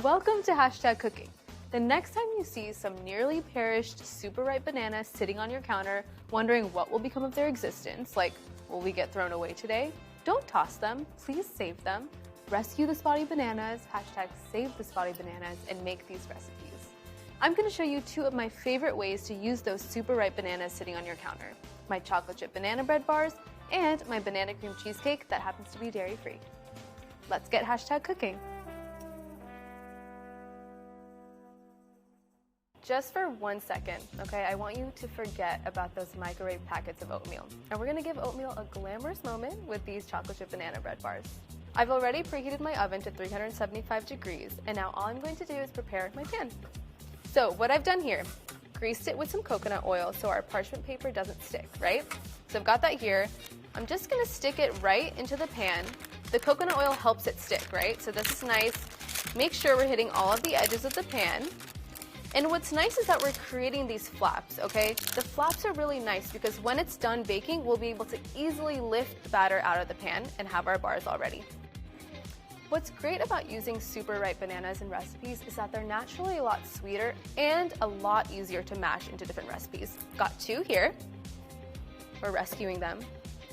Welcome to #cooking. The next time you see some nearly perished, super ripe bananas sitting on your counter, wondering what will become of their existence, like, will we get thrown away today? Don't toss them, please save them. Rescue the spotty bananas, #save the spotty bananas, and make these recipes. I'm going to show you 2 of my favorite ways to use those super ripe bananas sitting on your counter. My chocolate chip banana bread bars and my banana cream cheesecake that happens to be dairy-free. Let's get #cooking. Just for 1 second, okay, I want you to forget about those microwave packets of oatmeal. And we're gonna give oatmeal a glamorous moment with these chocolate chip banana bread bars. I've already preheated my oven to 375 degrees, and now all I'm going to do is prepare my pan. So what I've done here, greased it with some coconut oil so our parchment paper doesn't stick, right? So I've got that here. I'm just gonna stick it right into the pan. The coconut oil helps it stick, right? So this is nice. Make sure we're hitting all of the edges of the pan. And what's nice is that we're creating these flaps, okay? The flaps are really nice because when it's done baking, we'll be able to easily lift the batter out of the pan and have our bars all ready. What's great about using super ripe bananas in recipes is that they're naturally a lot sweeter and a lot easier to mash into different recipes. Got 2 here. We're rescuing them.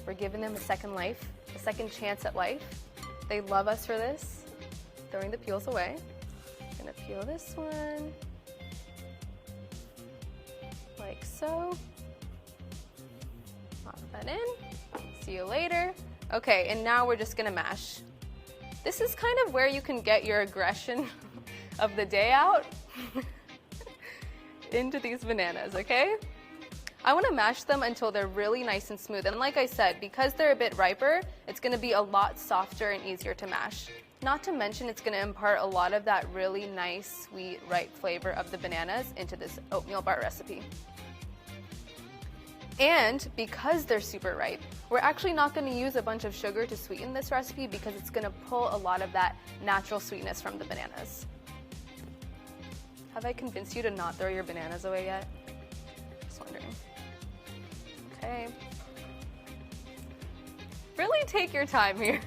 We're giving them a second life, a second chance at life. They love us for this. Throwing the peels away. Gonna peel this one. Like so. Pop that in. See you later. Okay, and now we're just gonna mash. This is kind of where you can get your aggression of the day out into these bananas, okay? I wanna mash them until they're really nice and smooth. And like I said, because they're a bit riper, it's gonna be a lot softer and easier to mash. Not to mention it's gonna impart a lot of that really nice, sweet, ripe flavor of the bananas into this oatmeal bar recipe. And because they're super ripe, we're actually not going to use a bunch of sugar to sweeten this recipe because it's going to pull a lot of that natural sweetness from the bananas. Have I convinced you to not throw your bananas away yet? Just wondering. Okay. Really take your time here,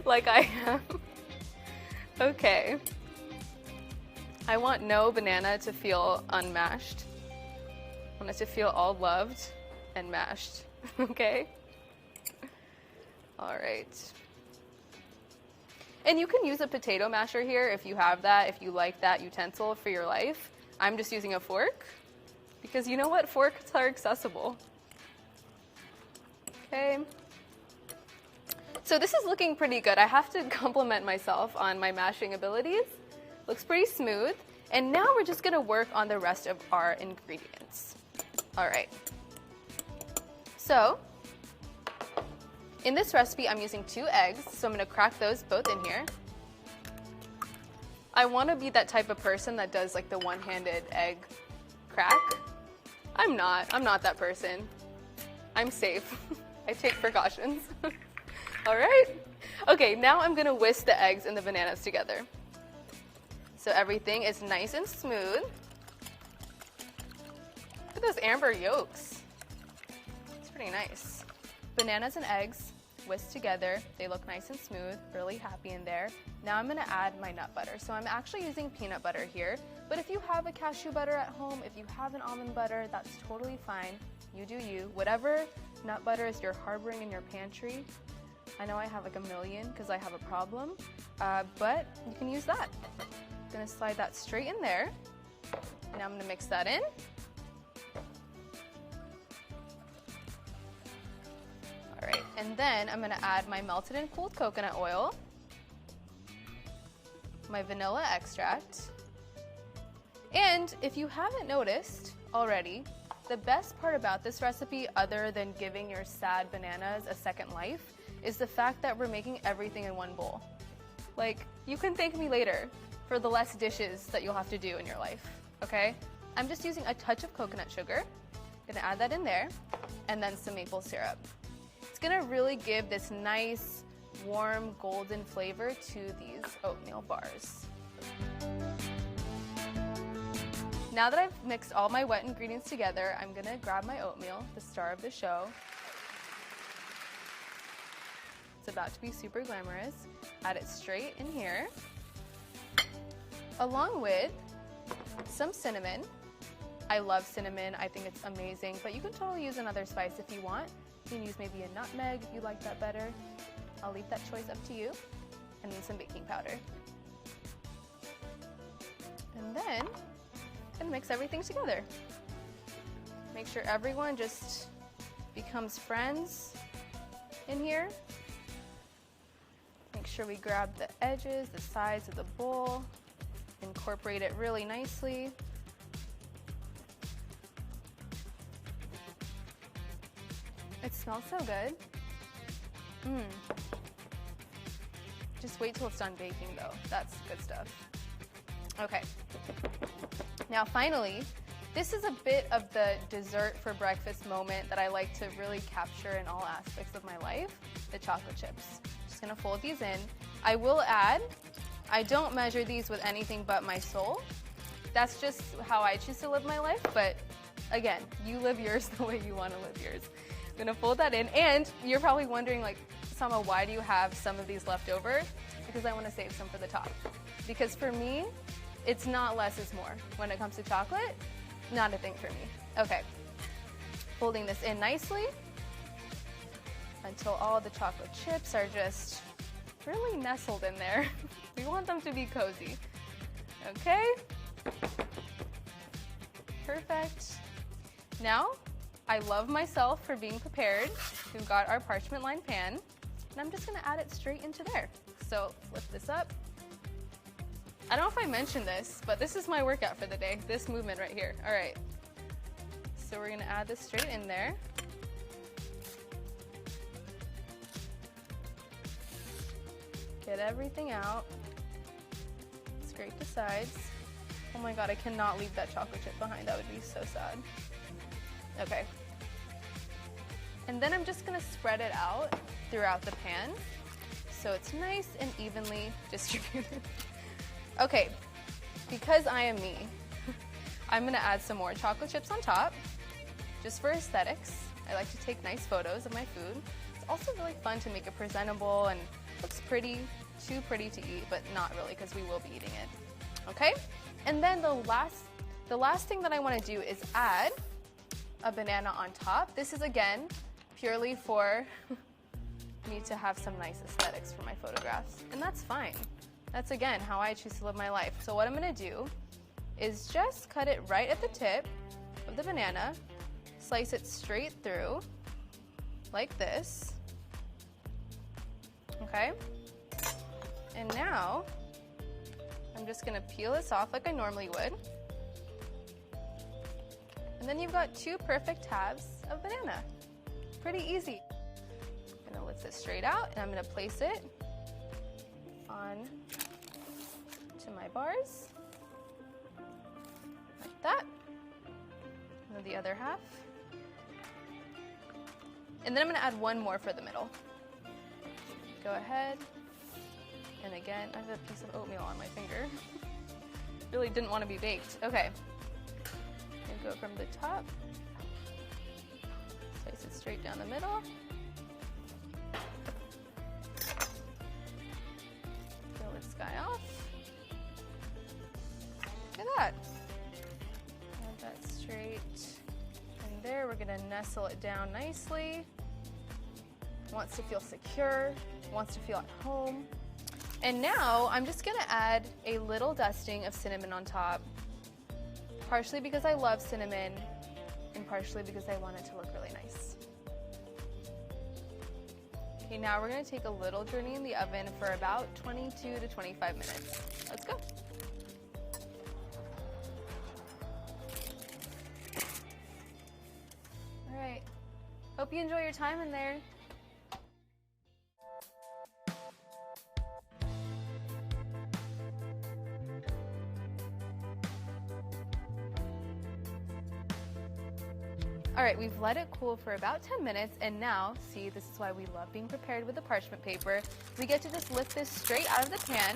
like I am. Okay. I want no banana to feel unmashed. I want it to feel all loved and mashed, okay? All right. And you can use a potato masher here if you have that, if you like that utensil for your life. I'm just using a fork because you know what? Forks are accessible. Okay. So this is looking pretty good. I have to compliment myself on my mashing abilities. Looks pretty smooth. And now we're just gonna work on the rest of our ingredients. All right. So, in this recipe, I'm using 2 eggs, so I'm gonna crack those both in here. I wanna be that type of person that does like the one-handed egg crack. I'm not that person. I'm safe. I take precautions. All right. Okay, now I'm gonna whisk the eggs and the bananas together. So everything is nice and smooth. Look at those amber yolks. It's pretty nice. Bananas and eggs whisked together. They look nice and smooth, really happy in there. Now I'm gonna add my nut butter. So I'm actually using peanut butter here, but if you have a cashew butter at home, if you have an almond butter, that's totally fine. You do you. Whatever nut butters you're harboring in your pantry. I know I have like a million because I have a problem, but you can use that. I'm gonna slide that straight in there. Now I'm gonna mix that in. All right, and then I'm gonna add my melted and cooled coconut oil, my vanilla extract, and if you haven't noticed already, the best part about this recipe, other than giving your sad bananas a second life, is the fact that we're making everything in one bowl. Like, you can thank me later for the less dishes that you'll have to do in your life, okay? I'm just using a touch of coconut sugar. Gonna add that in there, and then some maple syrup. It's gonna really give this nice, warm, golden flavor to these oatmeal bars. Now that I've mixed all my wet ingredients together, I'm gonna grab my oatmeal, the star of the show. It's about to be super glamorous. Add it straight in here. along with some cinnamon. I love cinnamon, I think it's amazing, but you can totally use another spice if you want. You can use maybe a nutmeg if you like that better. I'll leave that choice up to you. And then some baking powder. And then I'm gonna mix everything together. Make sure everyone just becomes friends in here. Make sure we grab the edges, the sides of the bowl, incorporate it really nicely. It smells so good. Just wait till it's done baking though. That's good stuff. Okay. Now finally, this is a bit of the dessert for breakfast moment that I like to really capture in all aspects of my life, the chocolate chips. Just gonna fold these in. I will add, I don't measure these with anything but my soul. That's just how I choose to live my life, but again, you live yours the way you wanna live yours. I'm gonna fold that in, and you're probably wondering, like, Samah, why do you have some of these left over? Because I wanna save some for the top. Because for me, it's not less is more. When it comes to chocolate, not a thing for me. Okay, folding this in nicely until all the chocolate chips are just really nestled in there. We want them to be cozy. Okay, perfect. Now, I love myself for being prepared. We've got our parchment lined pan, and I'm just gonna add it straight into there. So flip this up. I don't know if I mentioned this, but this is my workout for the day, this movement right here. All right, so we're gonna add this straight in there. Get everything out. Scrape the sides. Oh my God, I cannot leave that chocolate chip behind. That would be so sad. Okay. And then I'm just gonna spread it out throughout the pan so it's nice and evenly distributed. Okay, because I am me, I'm gonna add some more chocolate chips on top, just for aesthetics. I like to take nice photos of my food. It's also really fun to make it presentable and looks pretty, too pretty to eat, but not really because we will be eating it. Okay? And then the last thing that I wanna do is add a banana on top. This is, again, purely for me to have some nice aesthetics for my photographs, and that's fine. That's, again, how I choose to live my life. So what I'm gonna do is just cut it right at the tip of the banana, slice it straight through, like this, okay? And now, I'm just gonna peel this off like I normally would. And then you've got two perfect halves of banana. Pretty easy. I'm gonna lift this straight out, and I'm gonna place it on to my bars, like that. And then the other half. And then I'm gonna add one more for the middle. Go ahead, and again, I have a piece of oatmeal on my finger. Really didn't want to be baked. Okay. And go from the top, slice it straight down the middle. Peel this guy off. Look at that. Add that straight in there. We're gonna nestle it down nicely. Wants to feel secure, wants to feel at home. And now I'm just gonna add a little dusting of cinnamon on top, partially because I love cinnamon and partially because I want it to look really nice. Okay, now we're gonna take a little journey in the oven for about 22 to 25 minutes. Let's go. All right, hope you enjoy your time in there. All right, we've let it cool for about 10 minutes, and now, see, this is why we love being prepared with the parchment paper. We get to just lift this straight out of the pan,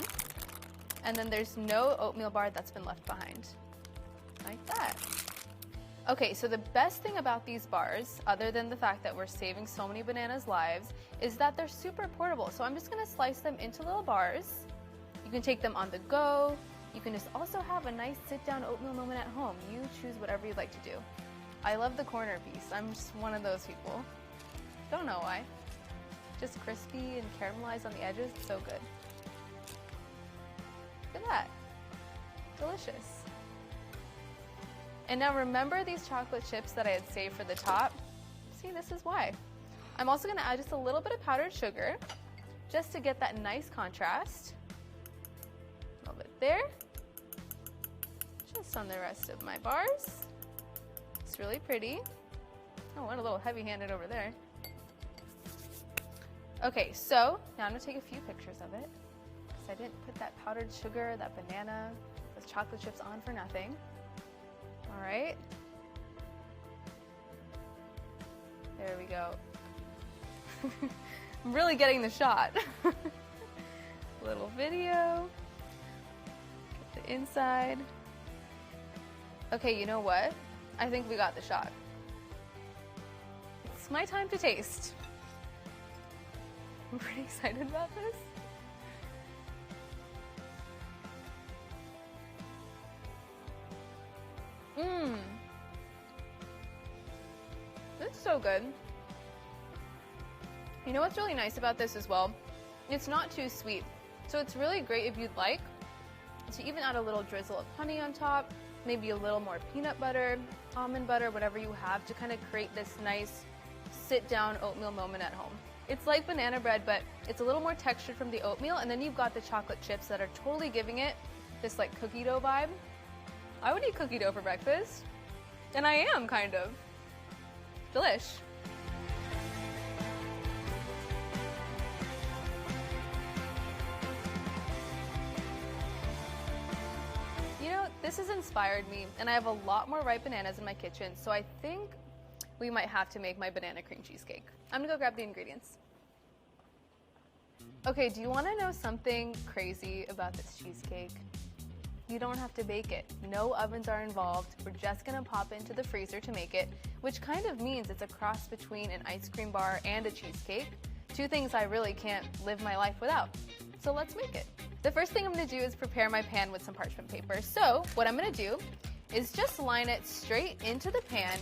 and then there's no oatmeal bar that's been left behind. Like that. Okay, so the best thing about these bars, other than the fact that we're saving so many bananas' lives, is that they're super portable. So I'm just gonna slice them into little bars. You can take them on the go. You can just also have a nice sit-down oatmeal moment at home. You choose whatever you'd like to do. I love the corner piece. I'm just one of those people. Don't know why. Just crispy and caramelized on the edges. So good. Look at that. Delicious. And now remember these chocolate chips that I had saved for the top? See, this is why. I'm also going to add just a little bit of powdered sugar just to get that nice contrast. A little bit there. Just on the rest of my bars. It's really pretty. Oh, went a little heavy-handed over there. Okay, so now I'm going to take a few pictures of it because I didn't put that powdered sugar, that banana, those chocolate chips on for nothing. All right. There we go. I'm really getting the shot. Little video. Get the inside. Okay, you know what? I think we got the shot. It's my time to taste. I'm pretty excited about this. This is so good. You know what's really nice about this as well? It's not too sweet. So it's really great if you'd like to even add a little drizzle of honey on top, maybe a little more peanut butter, almond butter, whatever you have to kind of create this nice sit-down oatmeal moment at home. It's like banana bread, but it's a little more textured from the oatmeal, and then you've got the chocolate chips that are totally giving it this like cookie dough vibe. I would eat cookie dough for breakfast, and I am kind of. Delish. You know, this has inspired me, and I have a lot more ripe bananas in my kitchen, so I think we might have to make my banana cream cheesecake. I'm gonna go grab the ingredients. Okay, do you wanna know something crazy about this cheesecake? You don't have to bake it. No ovens are involved. We're just gonna pop it into the freezer to make it, which kind of means it's a cross between an ice cream bar and a cheesecake. Two things I really can't live my life without. So let's make it. The first thing I'm gonna do is prepare my pan with some parchment paper. So what I'm gonna do is just line it straight into the pan,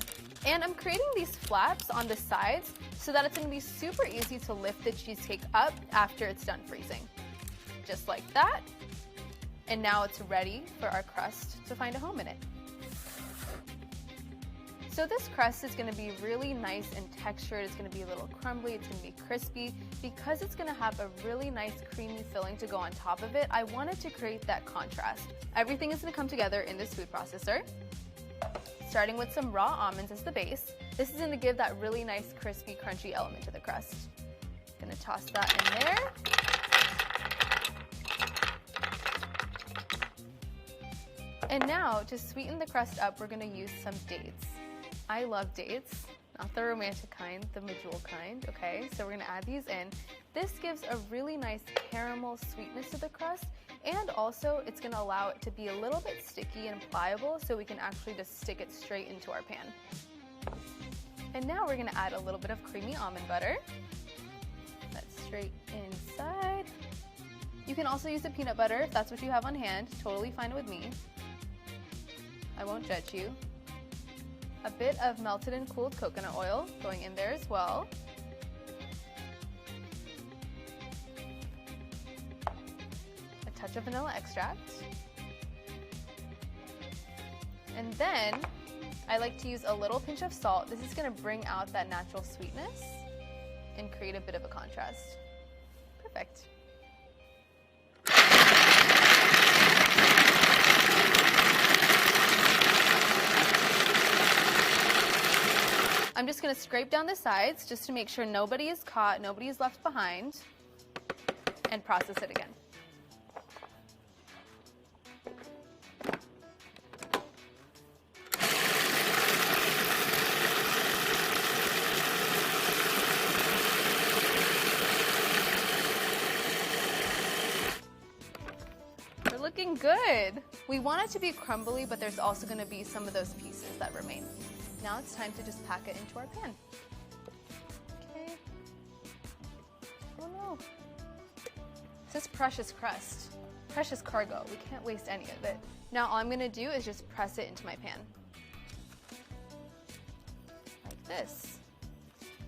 and I'm creating these flaps on the sides so that it's gonna be super easy to lift the cheesecake up after it's done freezing. Just like that. And now it's ready for our crust to find a home in it. So this crust is gonna be really nice and textured. It's gonna be a little crumbly, it's gonna be crispy. Because it's gonna have a really nice creamy filling to go on top of it, I wanted to create that contrast. Everything is gonna come together in this food processor, starting with some raw almonds as the base. This is gonna give that really nice crispy, crunchy element to the crust. Gonna toss that in there. And now, to sweeten the crust up, we're gonna use some dates. I love dates, not the romantic kind, the medjool kind, okay? So we're gonna add these in. This gives a really nice caramel sweetness to the crust, and also it's gonna allow it to be a little bit sticky and pliable so we can actually just stick it straight into our pan. And now we're gonna add a little bit of creamy almond butter. That's straight inside. You can also use the peanut butter if that's what you have on hand, totally fine with me. I won't judge you. A bit of melted and cooled coconut oil going in there as well. A touch of vanilla extract. And then I like to use a little pinch of salt. This is gonna bring out that natural sweetness and create a bit of a contrast. Perfect. I'm just gonna scrape down the sides just to make sure nobody is caught, nobody is left behind, and process it again. We're looking good. We want it to be crumbly, but there's also gonna be some of those pieces that remain. Now it's time to just pack it into our pan. Okay. Oh no. This precious crust. precious cargo. We can't waste any of it. Now all I'm gonna do is just press it into my pan. Like this.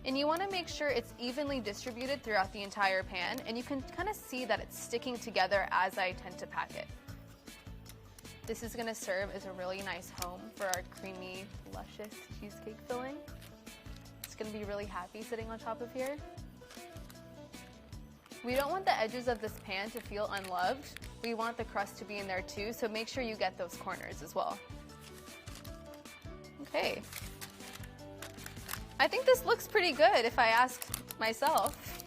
And you wanna make sure it's evenly distributed throughout the entire pan, and you can kind of see that it's sticking together as I tend to pack it. This is gonna serve as a really nice home for our creamy, luscious cheesecake filling. It's gonna be really happy sitting on top of here. We don't want the edges of this pan to feel unloved. We want the crust to be in there too, so make sure you get those corners as well. Okay. I think this looks pretty good if I ask myself.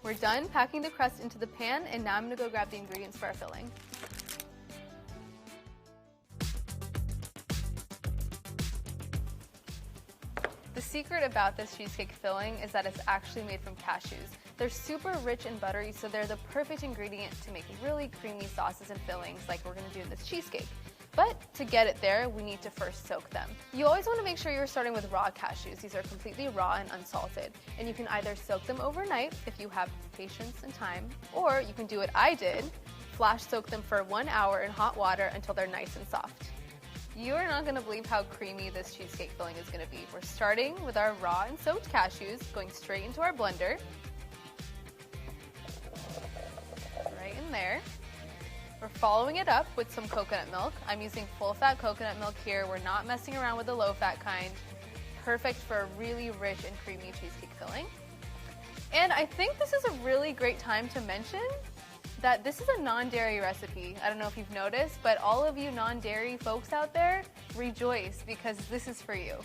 We're done packing the crust into the pan, and now I'm gonna go grab the ingredients for our filling. The secret about this cheesecake filling is that it's actually made from cashews. They're super rich and buttery, so they're the perfect ingredient to make really creamy sauces and fillings like we're gonna do in this cheesecake. But to get it there, we need to first soak them. You always wanna make sure you're starting with raw cashews. These are completely raw and unsalted. And you can either soak them overnight if you have patience and time, or you can do what I did, flash soak them for 1 hour in hot water until they're nice and soft. You are not gonna believe how creamy this cheesecake filling is gonna be. We're starting with our raw and soaked cashews, going straight into our blender. Right in there. We're following it up with some coconut milk. I'm using full-fat coconut milk here. We're not messing around with the low-fat kind. Perfect for a really rich and creamy cheesecake filling. And I think this is a really great time to mention that this is a non-dairy recipe. I don't know if you've noticed, but all of you non-dairy folks out there, rejoice because this is for you.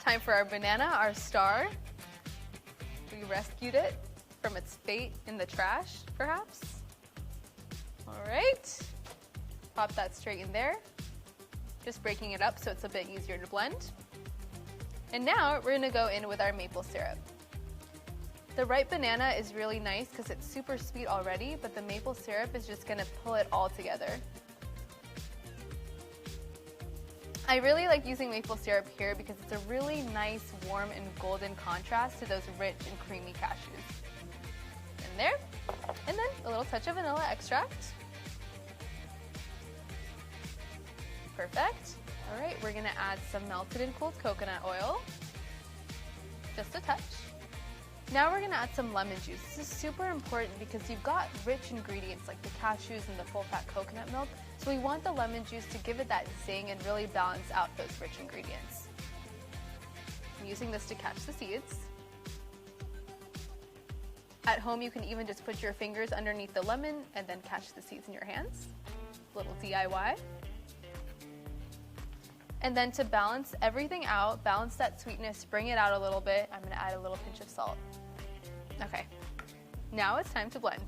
Time for our banana, our star. We rescued it from its fate in the trash, perhaps. All right, pop that straight in there. Just breaking it up so it's a bit easier to blend. And now we're gonna go in with our maple syrup. The ripe banana is really nice because it's super sweet already, but the maple syrup is just gonna pull it all together. I really like using maple syrup here because it's a really nice, warm, and golden contrast to those rich and creamy cashews. In there, and then a little touch of vanilla extract. Perfect. All right, we're gonna add some melted and cooled coconut oil, just a touch. Now we're gonna add some lemon juice. This is super important because you've got rich ingredients like the cashews and the full-fat coconut milk, so we want the lemon juice to give it that zing and really balance out those rich ingredients. I'm using this to catch the seeds. At home, you can even just put your fingers underneath the lemon and then catch the seeds in your hands. Little DIY. And then to balance everything out, balance that sweetness, bring it out a little bit, I'm gonna add a little pinch of salt. Okay, now it's time to blend.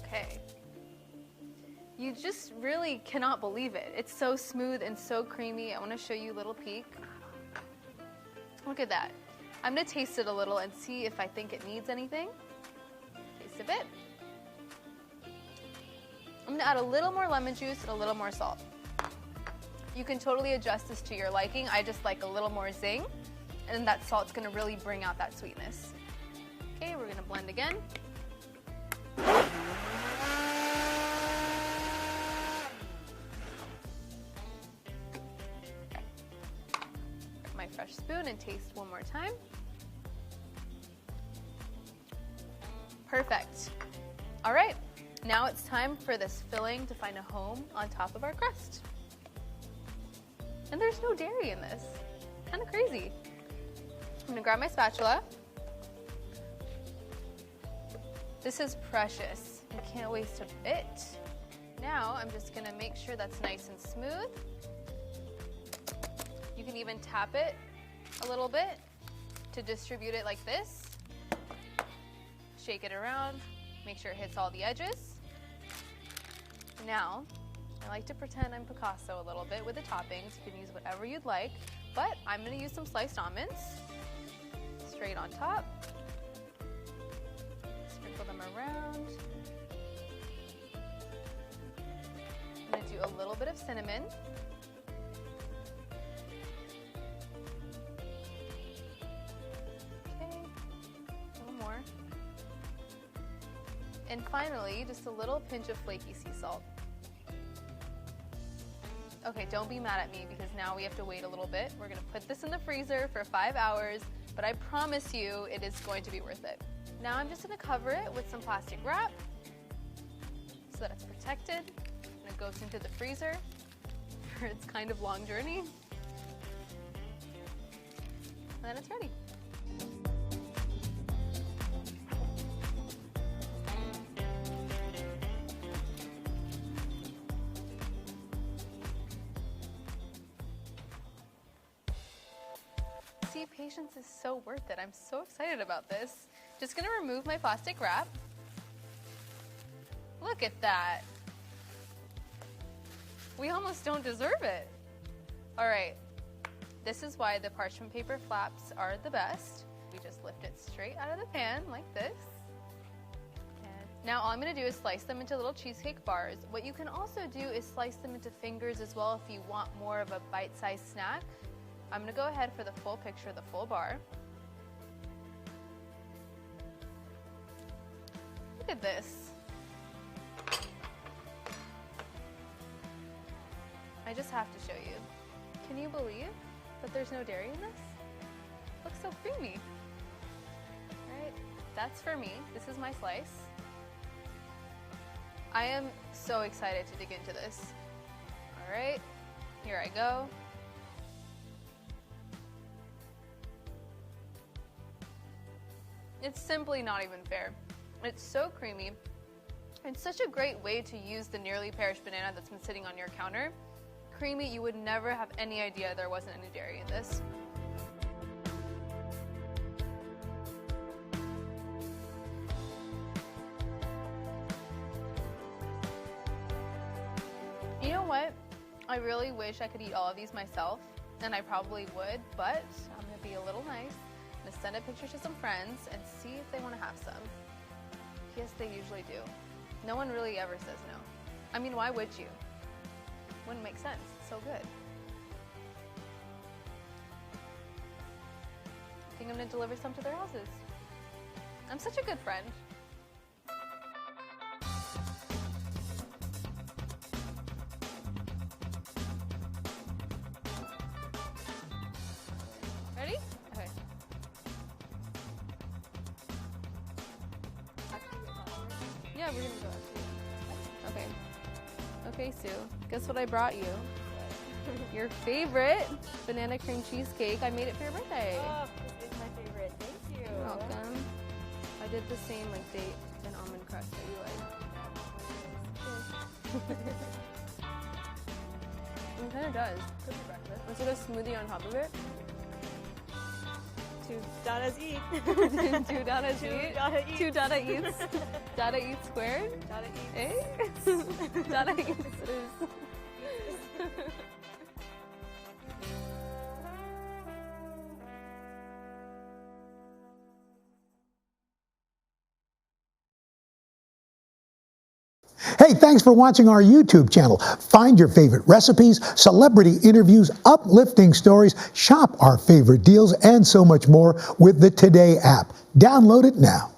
Okay. You just really cannot believe it. It's so smooth and so creamy. I want to show you a little peek. Look at that. I'm going to taste it a little and see if I think it needs anything. Taste a bit. I'm going to add a little more lemon juice and a little more salt. You can totally adjust this to your liking. I just like a little more zing, and that salt's going to really bring out that sweetness. Okay, we're going to blend again. My fresh spoon and taste one more time. Perfect. All right, now it's time for this filling to find a home on top of our crust. And there's no dairy in this. Kind of crazy. I'm gonna grab my spatula. This is precious. You can't waste a bit. Now I'm just gonna make sure that's nice and smooth. You can even tap it a little bit to distribute it like this. Shake it around, make sure it hits all the edges. Now, I like to pretend I'm Picasso a little bit with the toppings. You can use whatever you'd like, but I'm going to use some sliced almonds straight on top. Sprinkle them around. I'm going to do a little bit of cinnamon. Okay, a little more. And finally, just a little pinch of flaky sea salt. Okay, don't be mad at me because now we have to wait a little bit. We're gonna put this in the freezer for 5 hours, but I promise you it is going to be worth it. Now I'm just gonna cover it with some plastic wrap so that it's protected, and it goes into the freezer for its kind of long journey. And then it's ready. See, patience is so worth it. I'm so excited about this. Just gonna remove my plastic wrap. Look at that. We almost don't deserve it. All right, this is why the parchment paper flaps are the best. We just lift it straight out of the pan like this. And now all I'm gonna do is slice them into little cheesecake bars. What you can also do is slice them into fingers as well if you want more of a bite-sized snack. I'm gonna go ahead for the full picture, the full bar. Look at this. I just have to show you. Can you believe that there's no dairy in this? Looks so creamy. All right, that's for me. This is my slice. I am so excited to dig into this. All right, here I go. It's simply not even fair. It's so creamy. It's such a great way to use the nearly perished banana that's been sitting on your counter. Creamy, you would never have any idea there wasn't any dairy in this. You know what? I really wish I could eat all of these myself, and I probably would, but I'm gonna be a little nice. I'm gonna send a picture to some friends and see if they want to have some. Yes, they usually do. No one really ever says no. I mean, why would you? Wouldn't make sense. It's so good. I think I'm gonna deliver some to their houses. I'm such a good friend. Ready? Okay. Yeah, we're gonna go after you. Okay. Okay, Sue. Guess what I brought you? Your favorite banana cream cheesecake. I made it for your birthday. Oh, this is my favorite. Thank you. You're welcome. I did the same like date and almond crust that you like. It kind of does. Could be breakfast. Instead of smoothie on top of it. 2 Dadas eat. 2 Dadas eat. Dada eats. 2 Dada eats. Dada eats squared. Dada eats. Eh? Dada eats it is. Hey, thanks for watching our YouTube channel. Find your favorite recipes, celebrity interviews, uplifting stories, shop our favorite deals, and so much more with the Today app. Download it now.